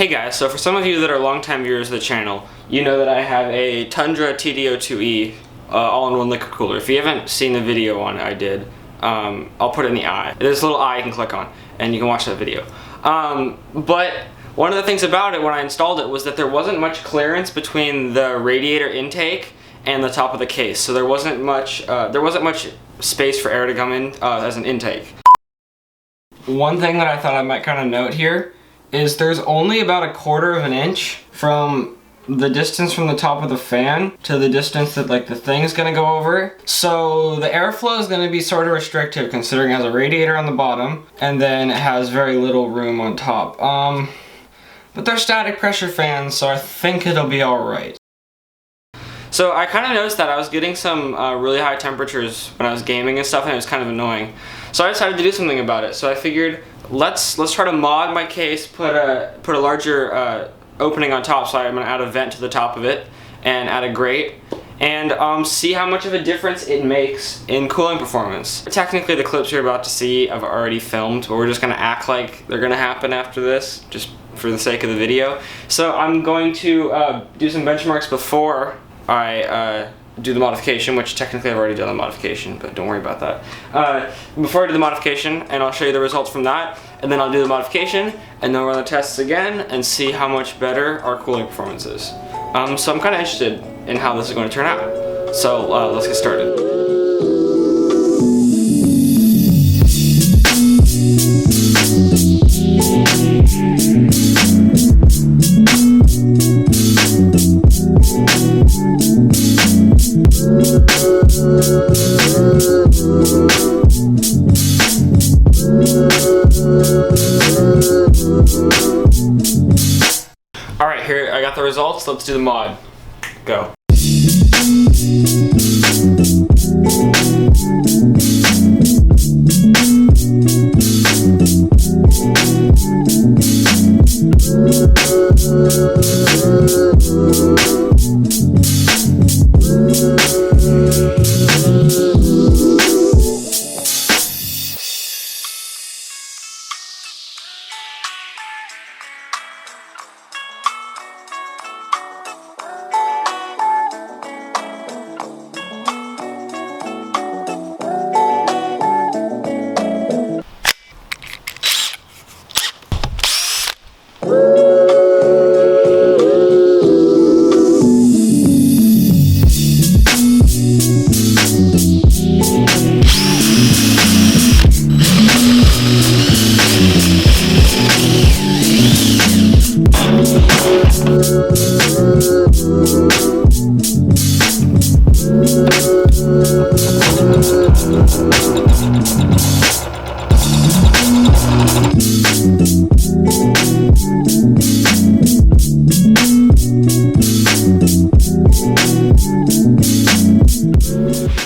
Hey guys, so for some of you that are longtime viewers of the channel, you know that I have a Tundra TD02E all-in-one liquor cooler. If you haven't seen the video on it I did, I'll put it in the eye. There's a little eye you can click on, and you can watch that video. But one of the things about it when I installed it was that there wasn't much clearance between the radiator intake and the top of the case. So there wasn't much space for air to come in as an intake. One thing that I thought I might kind of note here is there's only about 1/4 of an inch from the distance from the top of the fan to the distance that like the thing's gonna go over. So the airflow is gonna be sort of restrictive considering it has a radiator on the bottom and then it has very little room on top. But they're static pressure fans, so I think it'll be alright. So I kind of noticed that I was getting some really high temperatures when I was gaming and stuff, and it was kind of annoying. So I decided to do something about it. So I figured let's try to mod my case, put a larger opening on top. So I'm gonna add a vent to the top of it and add a grate, and see how much of a difference it makes in cooling performance. Technically the clips you're about to see I've already filmed, but we're just gonna act like they're gonna happen after this, just for the sake of the video. So I'm going to do some benchmarks before I do the modification, which technically I've already done the modification, but don't worry about that. Before I do the modification, and I'll show you the results from that, and then I'll do the modification, and then we'll run the tests again and see how much better our cooling performance is. So I'm kind of interested in how this is going to turn out. So let's get started. Alright, here I got the results. Let's do the mod. Go.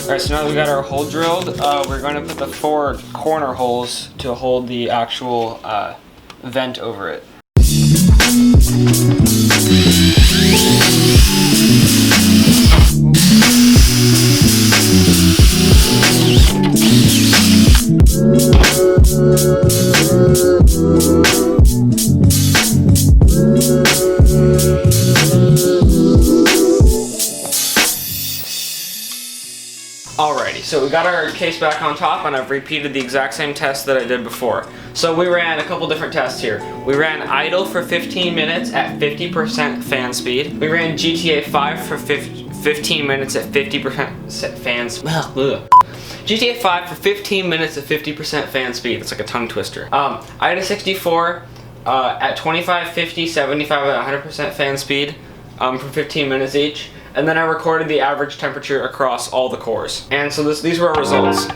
Alright, so now that we got our hole drilled, we're going to put the 4 corner holes to hold the actual vent over it. Alrighty, so we got our case back on top, and I've repeated the exact same test that I did before. So we ran a couple different tests here. We ran idle for 15 minutes at 50% fan speed. We ran GTA 5 for 15 minutes at 50% fan speed. GTA 5 for 15 minutes at 50% fan speed. It's like a tongue twister. I had a 64 at 25, 50, 75, and 100% fan speed for 15 minutes each. And then I recorded the average temperature across all the cores. And so these were our results.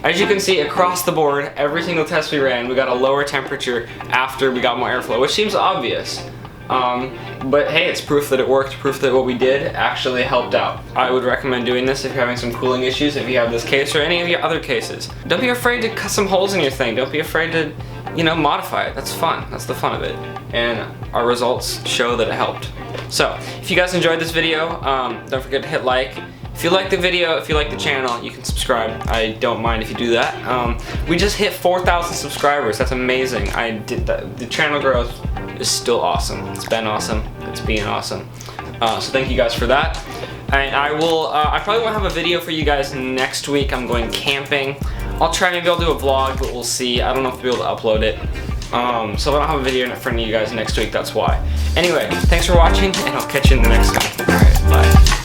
As you can see, across the board, every single test we ran, we got a lower temperature after we got more airflow, which seems obvious. But hey, it's proof that it worked, proof that what we did actually helped out. I would recommend doing this if you're having some cooling issues, if you have this case or any of your other cases. Don't be afraid to cut some holes in your thing. Don't be afraid to, you know, modify it. That's fun. That's the fun of it. And our results show that it helped. So, if you guys enjoyed this video, don't forget to hit like. If If you like the video, if you like the channel, you can subscribe. I don't mind if you do that. We just hit 4,000 subscribers. That's amazing. I did that. The channel growth is still awesome. It's been awesome. It's being awesome. So thank you guys for that. And I probably won't have a video for you guys next week. I'm going camping. I'll try, maybe I'll do a vlog, but we'll see. I don't know if I'll be able to upload it. So if I don't have a video for you guys next week, that's why. Anyway, thanks for watching, and I'll catch you in the next one. Alright, bye.